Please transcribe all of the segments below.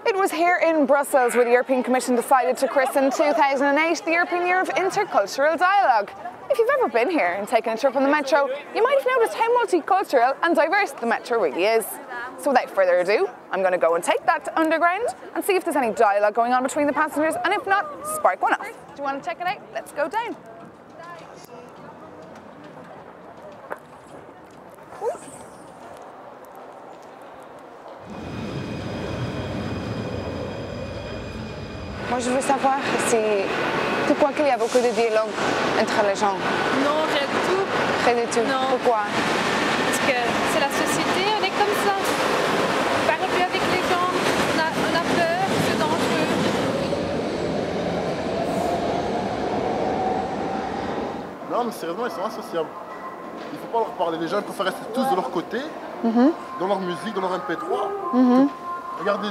It was here in Brussels where the European Commission decided to christen 2008 the European Year of Intercultural Dialogue. If you've ever been here and taken a trip on the metro, you might have noticed how multicultural and diverse the metro really is. So without further ado, I'm going to go and take that to Underground and see if there's any dialogue going on between the passengers, and if not, spark one off. Do you want to check it out? Let's go down. Moi, je veux savoir si tu crois qu'il y a beaucoup de dialogue entre les gens. Non, rien du tout. Rien du tout. Non. Pourquoi? Parce que c'est la société, on est comme ça. On parle plus avec les gens, on a peur, c'est dangereux. Non, mais sérieusement, ils sont associables. Il ne faut pas leur parler. Les gens ils peuvent rester tous de leur côté, dans leur musique, dans leur MP3. Regardez,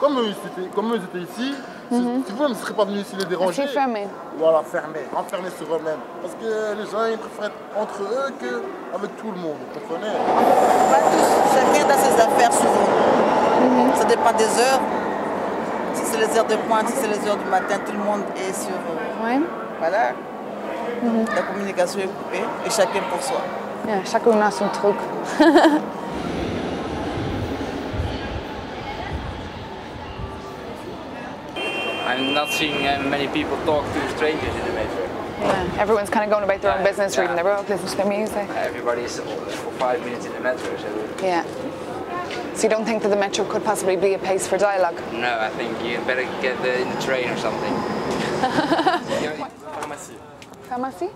comme eux étaient ici, si vous-même ne serez pas venus ici les déranger. C'est fermé. Voilà, fermés, enfermés sur eux-mêmes. Parce que les gens, ils préfèrent être entre eux qu'avec tout le monde, vous comprenez? Chacun a ses affaires souvent. Ça dépend des heures. Si c'est les heures de pointe, si c'est les heures du matin, tout le monde est sur... Ouais. Voilà. La communication est coupée et chacun pour soi. Yeah, chacun a son truc. I'm not seeing many people talk to strangers in the metro. Yeah, everyone's kind of going about their own business, reading their book, listening to their music. Everybody's for 5 minutes in the metro, so... Yeah. So you don't think that the metro could possibly be a place for dialogue? No, I think you better get in the train or something. Pharmacie. Pharmacie?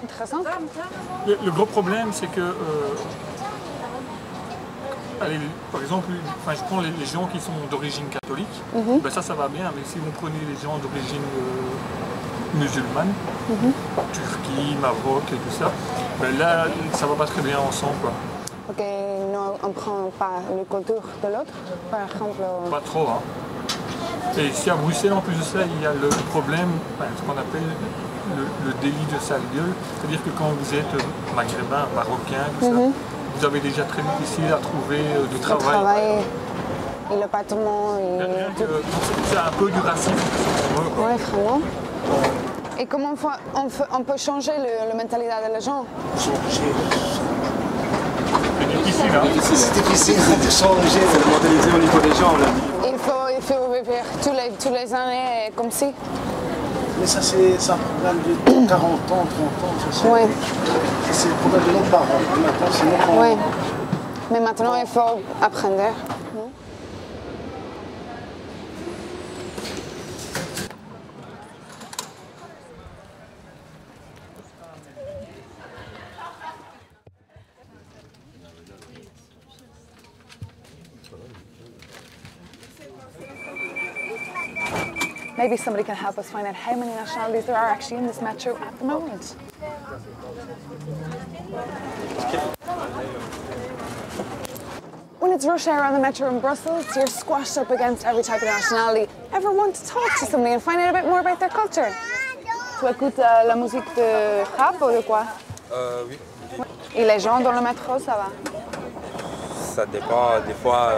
Intéressant. Le gros problème, c'est que, allez, par exemple, je prends les gens qui sont d'origine catholique, ben ça va bien, mais si vous prenez les gens d'origine musulmane, Turquie, Maroc et tout ça, ben là, ça va pas très bien ensemble, quoi. Ok, non, on prend pas le culture de l'autre, par exemple? Pas trop, hein. Et ici à Bruxelles, en plus de ça, il y a le problème, ce qu'on appelle le délit de sale gueule. C'est-à-dire que quand vous êtes maghrébin, marocain, tout ça, vous avez déjà très difficile à trouver du travail. Le travail et le patron. C'est un peu du racisme. Oui, vraiment. Et comment on peut changer la mentalité des gens? C'est difficile, hein? C'est difficile de changer la mentalité au niveau des gens. Là. Il faut vivre tous les années comme si. Mais ça, c'est un problème de 40 ans, 30 ans. Oui. C'est le problème de nos parents. Maintenant, c'est nos parents. Oui. Mais maintenant, il faut apprendre. Maybe somebody can help us find out how many nationalities there are actually in this metro at the moment. When it's rush hour on the metro in Brussels, you're squashed up against every type of nationality. Ever want to talk to somebody and find out a bit more about their culture? Tu écoutes la musique de rap ou de quoi? Oui. Et les gens dans le métro, ça va? Ça dépend, des fois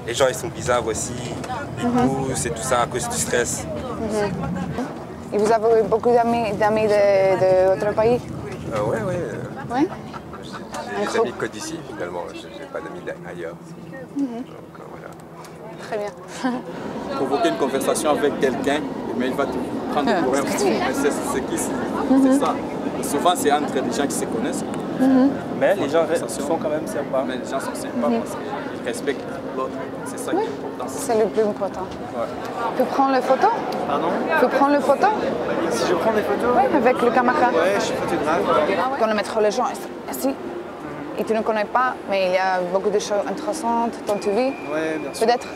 les gens ils sont bizarres aussi, du coup c'est tout ça à cause du stress. Et vous avez beaucoup d'amis d'autres pays? Ouais. Oui? J'ai des amis que d'ici finalement, je n'ai pas d'amis ailleurs. Donc voilà. Très bien. Provoquer une conversation avec quelqu'un, mais il va te prendre pour un fou. C'est qui? C'est ça. Souvent c'est entre des gens qui se connaissent. Mais les gens sont quand même sympas. Mais les gens sont sympas parce qu'ils respectent l'autre. C'est ça qui est important. C'est le plus important. Ouais. Tu prends les photos? Pardon? Tu prends les photos? Si je prends des photos? Oui, avec le caméra. Ouais, je suis photographe. Dans le métro, les gens sont assis. Et tu ne connais pas, mais il y a beaucoup de choses intéressantes dans ta vie. Oui, bien sûr. Peut-être.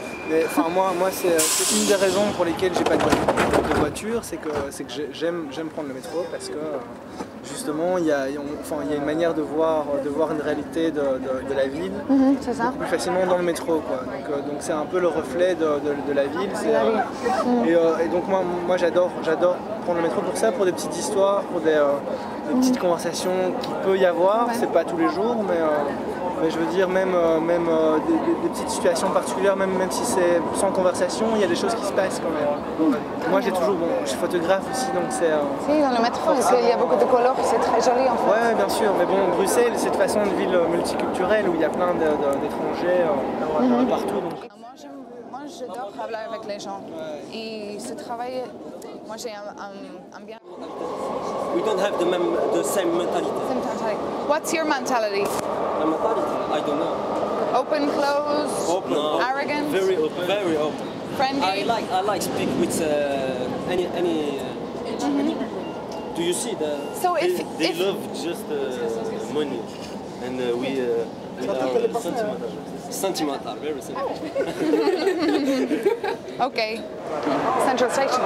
Enfin, moi c'est une des raisons pour lesquelles j'ai pas de voiture, c'est que j'aime prendre le métro parce que justement il y a une manière de voir une réalité de la ville c'est ça. plus facilement dans le métro, quoi. Donc c'est un peu le reflet de la ville. Et donc moi j'adore prendre le métro pour ça, pour des petites histoires, pour des petites conversations qu'il peut y avoir. C'est pas tous les jours, mais Mais je veux dire, même des petites situations particulières, même si c'est sans conversation, il y a des choses qui se passent quand même. Moi j'ai toujours, je suis photographe aussi, donc c'est... Si, dans le métro, parce qu'il y a beaucoup de couleurs, c'est très joli en fait. Ouais, bien sûr, mais bon, Bruxelles, c'est de toute façon une ville multiculturelle où il y a plein d'étrangers partout. Donc. Moi, j'adore travailler avec les gens. Et ce travail, moi j'ai un bien... We don't have the same mentality. What's your mentality? The mentality? I don't know. Open, closed, open, arrogant? Very open. Very open. Friendly? I like speak with any do you see they love just money and we are sentimental, very sentimental. Okay. Central Station.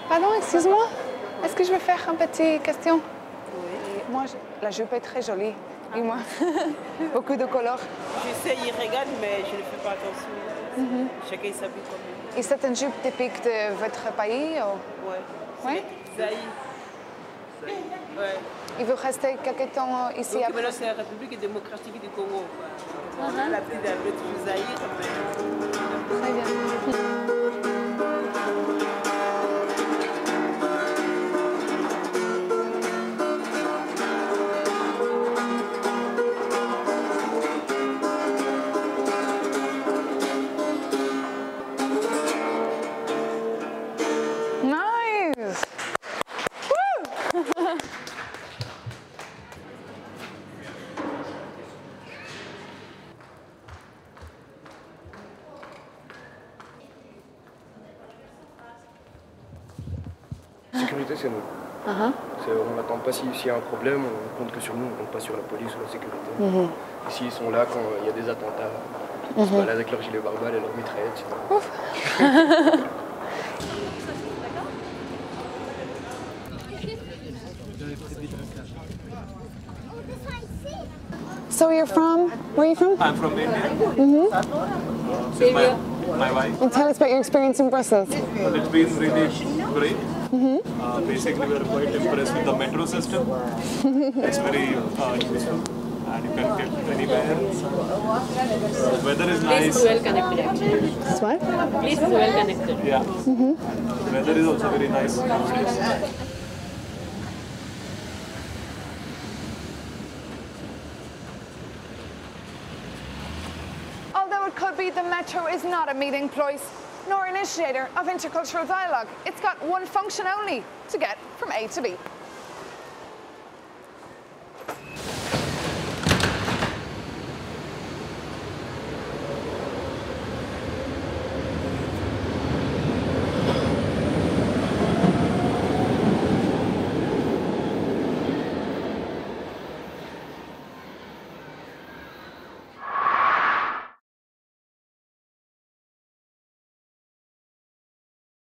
Pardon, excuse-moi. Est-ce que je vais faire une petite question? Oui. Moi, la jupe est très jolie. Et moi, beaucoup de couleurs. J'essaie, il regarde, mais je ne fais pas attention. Chacun s'habille comme lui. Et c'est une jupe typique de votre pays? Oui. Oui? Zaïre. Ouais. Et vous restez quelque temps ici donc, après? Maintenant, c'est la République démocratique du Congo. La petite avait toujours Zaïre. Très bien. Sécurité, c'est nous. On n'attend pas s'il y a un problème, on compte que sur nous, on compte pas sur la police ou la sécurité. Ici, ils sont là quand il y a des attentats. Ils se baladent avec leur gilet pare-balles et leur mitraillette. So you're from? Where are you from? I'm from India. My wife. And tell us about your experience in Brussels. Well, it's been really great. Basically, we are quite impressed with the metro system. It's very useful, and you can get anywhere. The weather is nice. Place is well connected, actually. What? Place is well connected. Yeah. The weather is also very nice nowadays. Although it could be the metro is not a meeting place, nor initiator of intercultural dialogue. It's got one function only, to get from A to B.